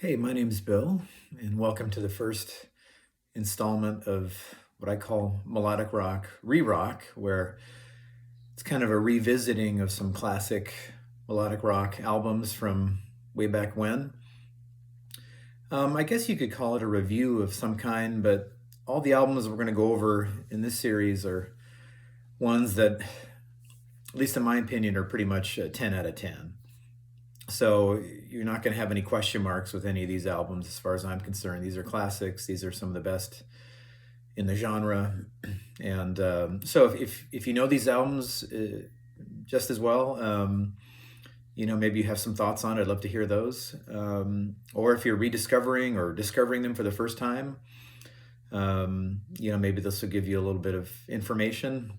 Hey, my name's Bill, and welcome to the first installment of what I call Melodic Rock Re-Rock, where it's kind of a revisiting of some classic melodic rock albums from way back when. I guess you could call it a review of some kind, but all the albums we're going to go over in this series are ones that, at least in my opinion, are pretty much 10 out of 10. So you're not going to have any question marks with any of these albums as far as I'm concerned. These are classics. These are some of the best in the genre. And so if you know these albums just as well, maybe you have some thoughts on it. I'd love to hear those. Or if you're rediscovering or discovering them for the first time, maybe this will give you a little bit of information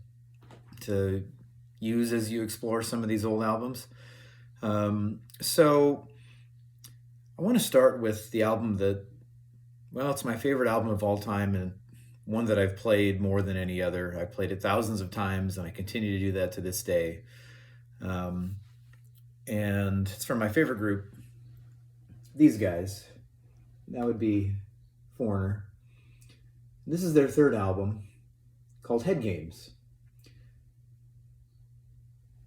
to use as you explore some of these old albums. So I want to start with the album that, well, it's my favorite album of all time and one that I've played more than any other. I've played it thousands of times and I continue to do that to this day. And it's from my favorite group, these guys. That would be Foreigner. This is their third album called Head Games.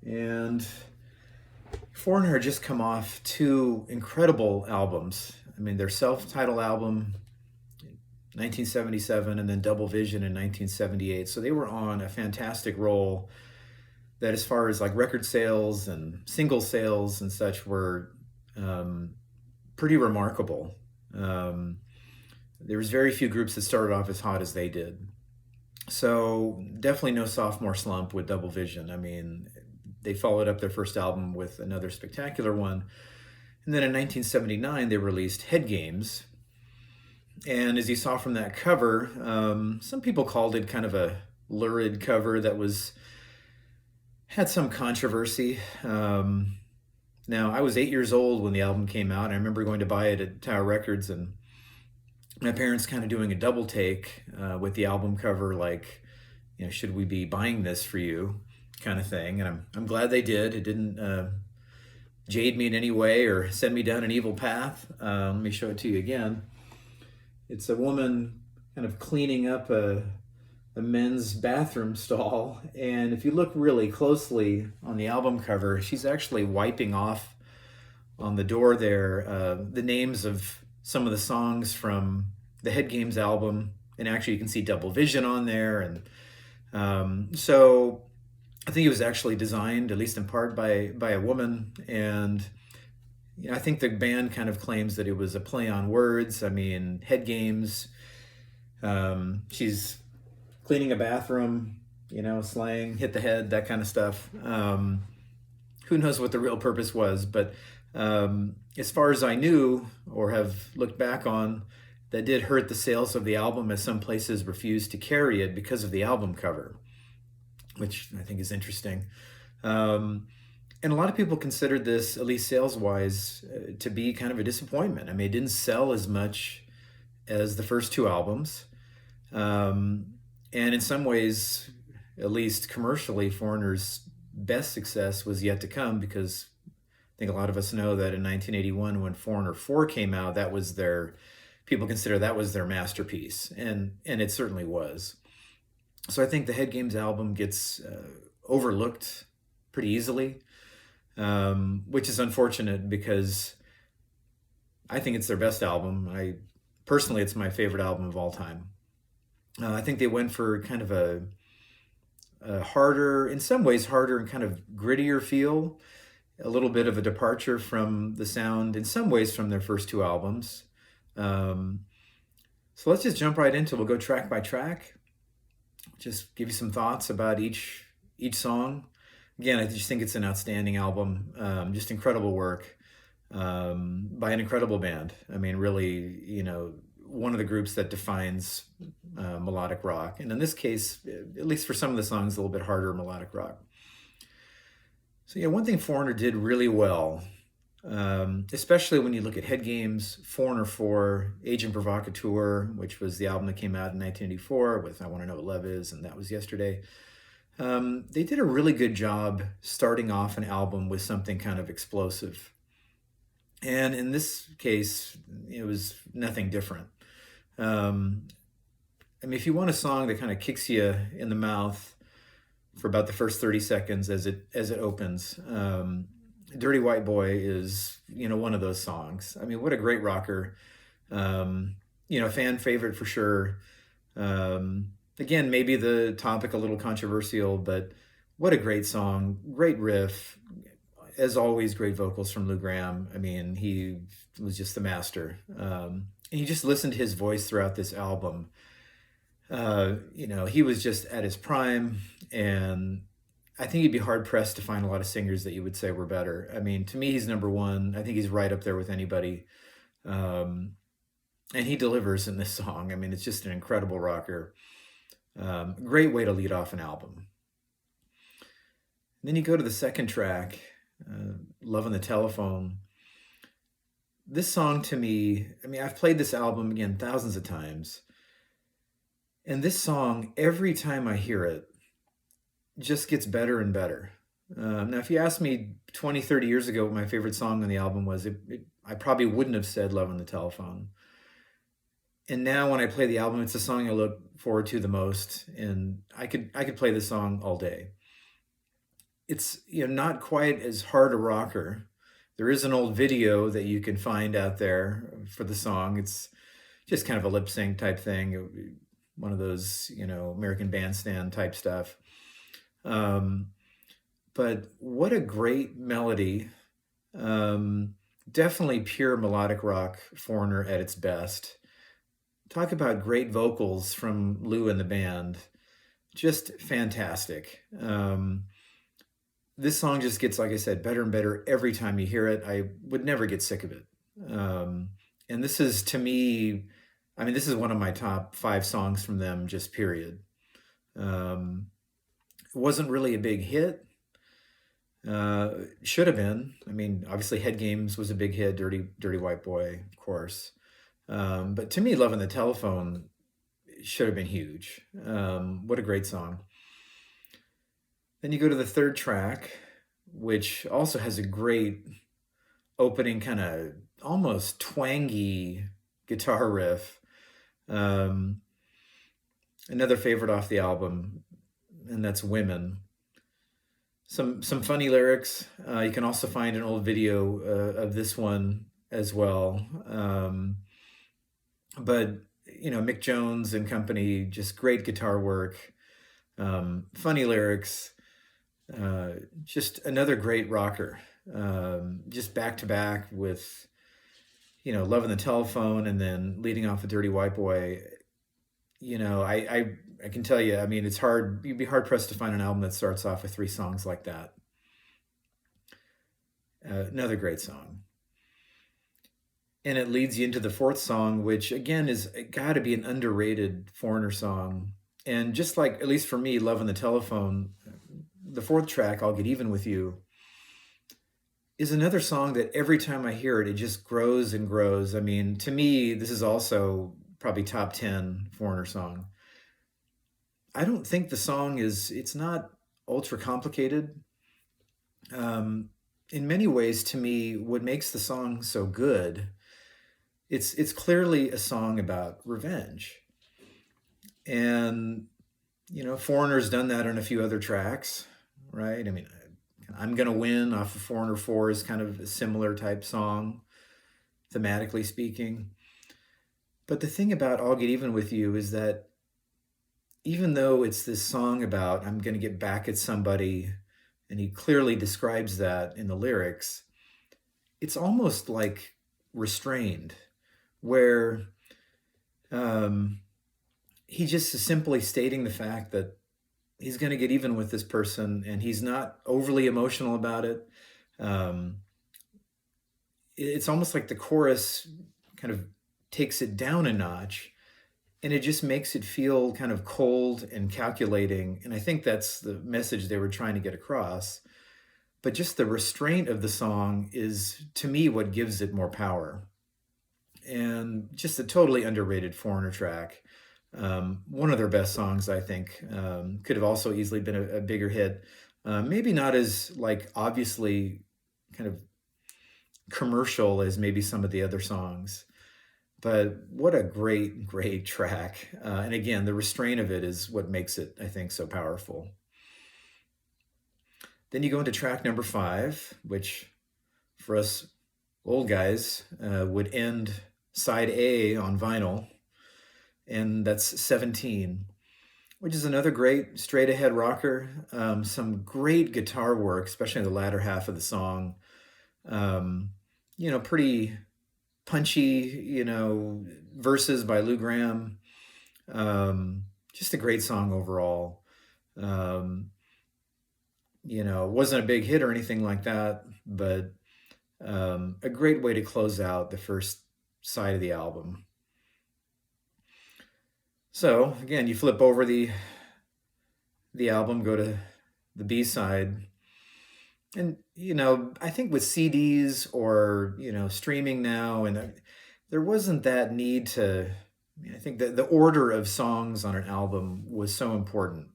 And Foreigner had just come off two incredible albums. I mean, their self-titled album, 1977, and then Double Vision in 1978. So they were on a fantastic roll that, as far as like record sales and single sales and such, were pretty remarkable. There was very few groups that started off as hot as they did. So definitely no sophomore slump with Double Vision. I mean, they followed up their first album with another spectacular one. And then in 1979, they released Head Games. And as you saw from that cover, some people called it kind of a lurid cover that had some controversy. Now, I was 8 years old when the album came out. I remember going to buy it at Tower Records and my parents kind of doing a double take with the album cover, like, should we be buying this for you? Kind of thing. And I'm glad they did. It didn't jade me in any way or send me down an evil path. Let me show it to you again. It's a woman kind of cleaning up a men's bathroom stall. And if you look really closely on the album cover, she's actually wiping off on the door there the names of some of the songs from the Head Games album. And actually you can see Double Vision on there. And so I think it was actually designed, at least in part, by a woman. And I think the band kind of claims that it was a play on words. I mean, Head Games, she's cleaning a bathroom, slang, hit the head, that kind of stuff. Who knows what the real purpose was, but as far as I knew or have looked back on, that did hurt the sales of the album, as some places refused to carry it because of the album cover, which I think is interesting. And a lot of people considered this, at least sales-wise, to be kind of a disappointment. I mean, it didn't sell as much as the first two albums. And in some ways, at least commercially, Foreigner's best success was yet to come, because I think a lot of us know that in 1981, when Foreigner 4 came out, people consider that was their masterpiece. And it certainly was. So I think the Head Games album gets overlooked pretty easily, which is unfortunate because I think it's their best album. Personally, it's my favorite album of all time. I think they went for kind of a harder, in some ways harder and kind of grittier feel, a little bit of a departure from the sound, in some ways, from their first two albums. So let's just jump right into it. We'll go track by track. Just give you some thoughts about each song. Again, I just think it's an outstanding album. Just incredible work by an incredible band. I mean, really, one of the groups that defines melodic rock. And in this case, at least for some of the songs, a little bit harder melodic rock. So one thing Foreigner did really well, especially when you look at Head Games, Foreigner 4, Agent Provocateur, which was the album that came out in 1984 with I Want to Know What Love Is, and That Was Yesterday. They did a really good job starting off an album with something kind of explosive. And in this case, it was nothing different. Um, I mean, if you want a song that kind of kicks you in the mouth for about the first 30 seconds as it opens, Dirty White Boy is, one of those songs. I mean, what a great rocker. Um, fan favorite for sure. Again, maybe the topic a little controversial, but what a great song, great riff. As always, great vocals from Lou Gramm. I mean, he was just the master. And you just listen to his voice throughout this album. He was just at his prime, and I think you'd be hard pressed to find a lot of singers that you would say were better. I mean, to me, he's number one. I think he's right up there with anybody. Um, and he delivers in this song. I mean, it's just an incredible rocker. Great way to lead off an album. And then you go to the second track, Love on the Telephone. This song to me, I mean, I've played this album again thousands of times. And this song, every time I hear it, just gets better and better. Now, if you asked me 20, 30 years ago what my favorite song on the album was, I probably wouldn't have said Love on the Telephone. And now when I play the album, it's the song I look forward to the most. And I could play this song all day. It's not quite as hard a rocker. There is an old video that you can find out there for the song. It's just kind of a lip sync type thing, one of those American Bandstand type stuff. But what a great melody. Definitely pure melodic rock, Foreigner at its best. Talk about great vocals from Lou and the band. Just fantastic. This song just gets, like I said, better and better every time you hear it. I would never get sick of it. And this is, to me, I mean, this is one of my top 5 songs from them, just period. It wasn't really a big hit. Should have been. I mean, obviously Head Games was a big hit, Dirty White Boy, of course. But to me, Love on the Telephone should have been huge. What a great song. Then you go to the third track, which also has a great opening, kind of almost twangy guitar riff. Another favorite off the album, and that's Women. Some funny lyrics. You can also find an old video of this one as well. But Mick Jones and company, just great guitar work, funny lyrics, just another great rocker. Just back to back with Love on the Telephone, and then leading off with Dirty White Boy. I can tell you, I mean, it's hard. You'd be hard pressed to find an album that starts off with 3 songs like that. Another great song. And it leads you into the 4th song, which again is got to be an underrated Foreigner song. And just like, at least for me, Love on the Telephone, the 4th track, I'll Get Even With You, is another song that every time I hear it, it just grows and grows. I mean, to me, this is also probably top 10 Foreigner song. I don't think the song it's not ultra complicated. In many ways, to me, what makes the song so good, it's clearly a song about revenge. And, Foreigner's done that on a few other tracks, right? I mean, I'm Gonna Win off of Foreigner 4 is kind of a similar type song, thematically speaking. But the thing about I'll Get Even With You is that even though it's this song about I'm going to get back at somebody, and he clearly describes that in the lyrics, it's almost like restrained, where he just is simply stating the fact that he's going to get even with this person, and he's not overly emotional about it. It's almost like the chorus kind of takes it down a notch, and it just makes it feel kind of cold and calculating. And I think that's the message they were trying to get across. But just the restraint of the song is, to me, what gives it more power. And just a totally underrated Foreigner track. One of their best songs, I think. Could have also easily been a bigger hit. Maybe not as, like, obviously kind of commercial as maybe some of the other songs. But what a great, great track. And again, the restraint of it is what makes it, I think, so powerful. Then you go into track number 5, which for us old guys would end side A on vinyl, and that's 17, which is another great straight ahead rocker. Some great guitar work, especially in the latter half of the song. Pretty punchy, verses by Lou Gramm. Just a great song overall. It wasn't a big hit or anything like that, but a great way to close out the first side of the album. So again, you flip over the album, go to the B side, and I think with CDs or streaming now, and there wasn't that need to. I think that the order of songs on an album was so important.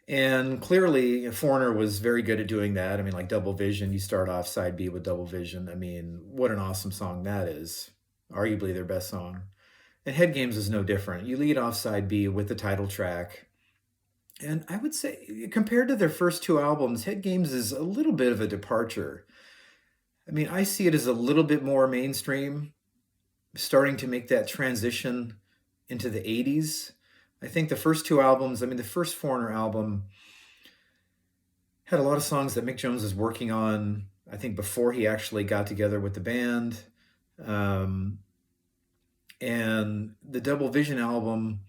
And clearly, Foreigner was very good at doing that. I mean, like Double Vision, you start off side B with Double Vision. I mean, what an awesome song that is. Arguably their best song. And Head Games is no different. You lead off side B with the title track. And I would say, compared to their first 2 albums, Head Games is a little bit of a departure. I mean, I see it as a little bit more mainstream, starting to make that transition into the 80s. I think the first 2 albums, the first Foreigner album had a lot of songs that Mick Jones was working on, I think, before he actually got together with the band. And the Double Vision album,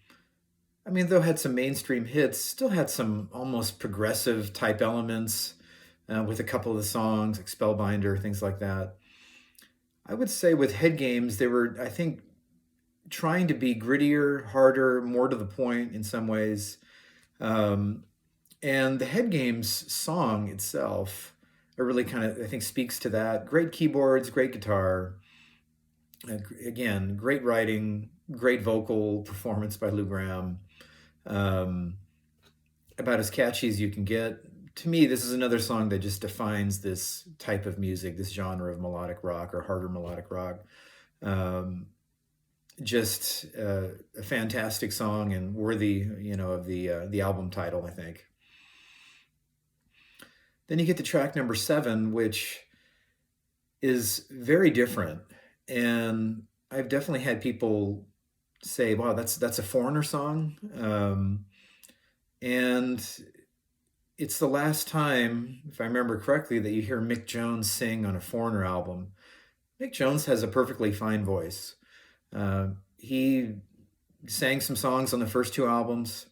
though it had some mainstream hits, still had some almost progressive type elements with a couple of the songs, like Spellbinder, things like that. I would say with Head Games, they were, I think, trying to be grittier, harder, more to the point in some ways. And the Head Games song itself, it really kind of, I think, speaks to that. Great keyboards, great guitar. Again, great writing, great vocal performance by Lou Gramm. About as catchy as you can get. To me, this is another song that just defines this type of music, this genre of melodic rock or harder melodic rock. Just a fantastic song and worthy, of the album title, I think. Then you get to track number 7, which is very different. And I've definitely had people say, wow, that's a Foreigner song. And it's the last time, if I remember correctly, that you hear Mick Jones sing on a Foreigner album. Mick Jones has a perfectly fine voice. He sang some songs on the first 2 albums.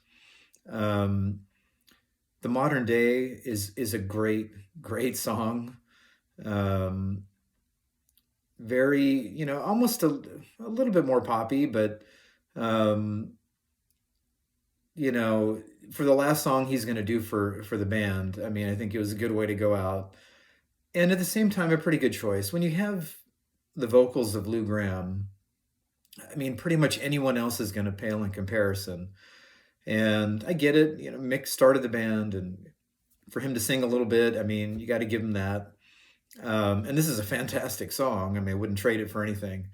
The Modern Day is a great, great song. Very, almost a little bit more poppy, but, for the last song he's going to do for the band, I think it was a good way to go out. And at the same time, a pretty good choice. When you have the vocals of Lou Gramm, pretty much anyone else is going to pale in comparison. And I get it. Mick started the band, and for him to sing a little bit, you got to give him that. And this is a fantastic song. I wouldn't trade it for anything.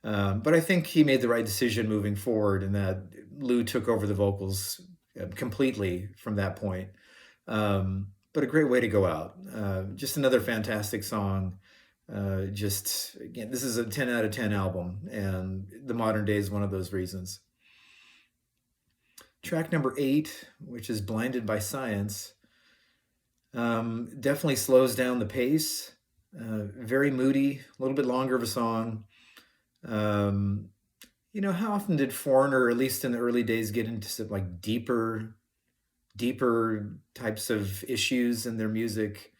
But I think he made the right decision moving forward, in that Lou took over the vocals completely from that point. But a great way to go out. Just another fantastic song. Again, this is a 10 out of 10 album, and The Modern Day is one of those reasons. Track number 8, which is Blinded by Science, definitely slows down the pace. Very moody, a little bit longer of a song. How often did Foreigner, at least in the early days, get into some like deeper types of issues in their music?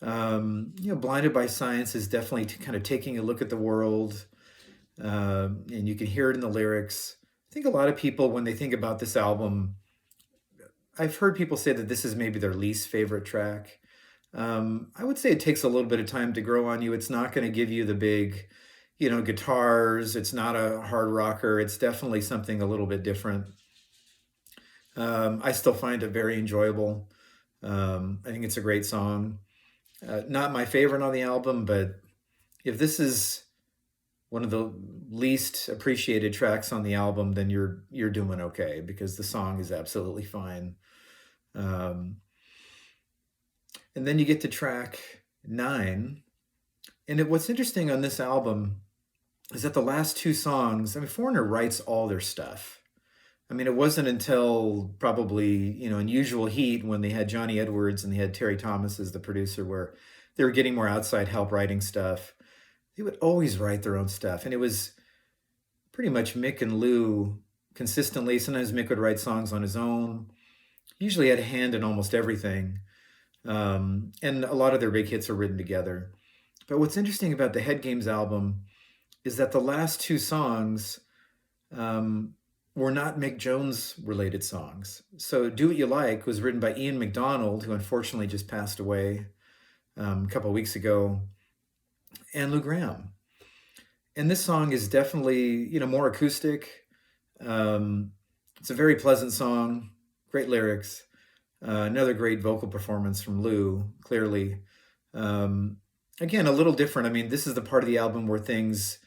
Blinded by Science is definitely kind of taking a look at the world, and you can hear it in the lyrics. I think a lot of people, when they think about this album, I've heard people say that this is maybe their least favorite track. I would say it takes a little bit of time to grow on you. It's not going to give you the big, guitars. It's not a hard rocker. It's definitely something a little bit different. I still find it very enjoyable. I think it's a great song. Not my favorite on the album, but if this is one of the least appreciated tracks on the album, then you're doing okay because the song is absolutely fine. Um, and then you get to track 9, and what's interesting on this album is that the last 2 songs. I mean, Foreigner writes all their stuff. I mean, it wasn't until probably, Unusual Heat when they had Johnny Edwards and they had Terry Thomas as the producer where they were getting more outside help writing stuff. They would always write their own stuff. And it was pretty much Mick and Lou consistently. Sometimes Mick would write songs on his own. Usually had a hand in almost everything. And a lot of their big hits are written together. But what's interesting about the Head Games album is that the last 2 songs were not Mick Jones related songs. So Do What You Like was written by Ian MacDonald, who unfortunately just passed away a couple of weeks ago, and Lou Gramm. And this song is definitely, more acoustic. It's a very pleasant song, great lyrics, another great vocal performance from Lou, clearly. Again, a little different. I mean, this is the part of the album where things,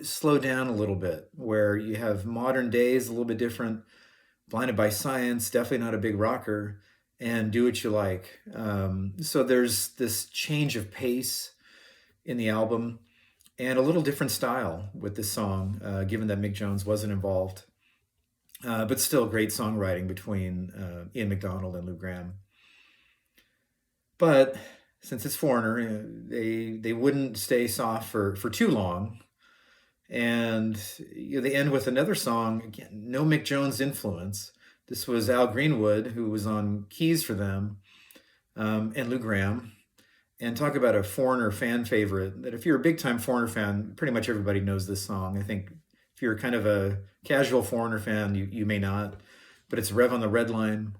slow down a little bit, where you have Modern Days, a little bit different, Blinded by Science, definitely not a big rocker, and Do What You Like. So there's this change of pace in the album and a little different style with this song, given that Mick Jones wasn't involved. But still great songwriting between Ian MacDonald and Lou Gramm. But since it's Foreigner, they wouldn't stay soft for too long. And they end with another song, again, no Mick Jones influence. This was Al Greenwood, who was on keys for them, and Lou Gramm. And talk about a Foreigner fan favorite, that if you're a big-time Foreigner fan, pretty much everybody knows this song. I think if you're kind of a casual Foreigner fan, you may not. But it's Rev on the Red Line.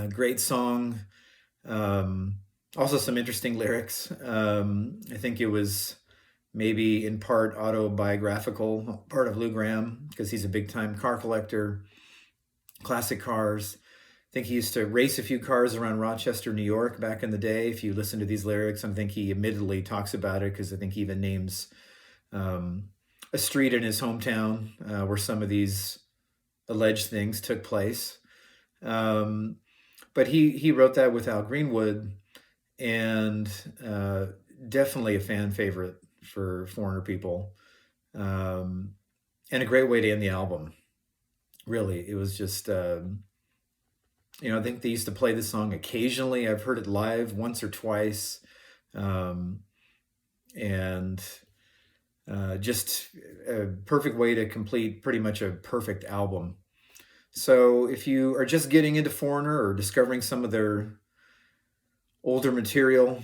Great song. Also some interesting lyrics. I think it was maybe in part autobiographical, part of Lou Gramm, because he's a big-time car collector, classic cars. I think he used to race a few cars around Rochester, New York back in the day. If you listen to these lyrics, I think he admittedly talks about it because I think he even names a street in his hometown where some of these alleged things took place. But he wrote that with Al Greenwood, and definitely a fan favorite for Foreigner people, and a great way to end the album. Really, it was just, I think they used to play this song occasionally. I've heard it live once or twice, and just a perfect way to complete pretty much a perfect album. So if you are just getting into Foreigner or discovering some of their older material,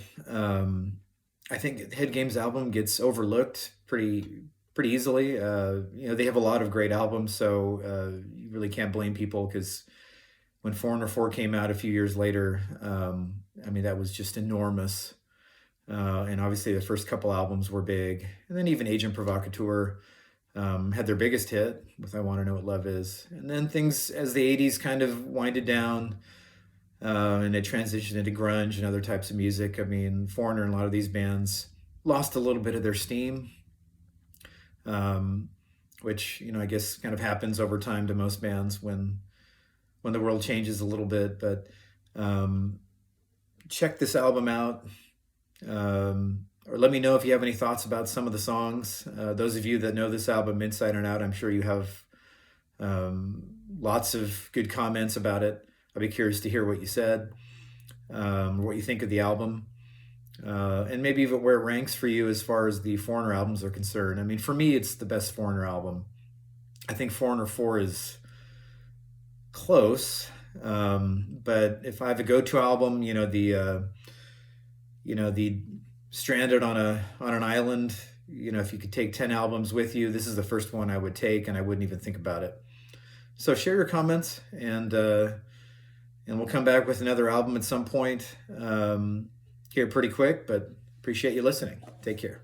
I think Head Games album gets overlooked pretty easily. They have a lot of great albums, so you really can't blame people, because when Foreigner 4 came out a few years later, that was just enormous. And obviously the first couple albums were big. And then even Agent Provocateur had their biggest hit with I Want to Know What Love Is. And then things, as the 80s kind of winded down, and it transitioned into grunge and other types of music. Foreigner and a lot of these bands lost a little bit of their steam, which, I guess kind of happens over time to most bands when the world changes a little bit. But check this album out, or let me know if you have any thoughts about some of the songs. Those of you that know this album inside and out, I'm sure you have lots of good comments about it. I'll be curious to hear what you said, what you think of the album, and maybe even where it ranks for you as far as the Foreigner albums are concerned. For me, it's the best Foreigner album. I think Foreigner 4 is close, but if I have a go-to album, the Stranded on an Island, if you could take 10 albums with you, this is the first one I would take, and I wouldn't even think about it. So share your comments, and we'll come back with another album at some point here pretty quick, but appreciate you listening. Take care.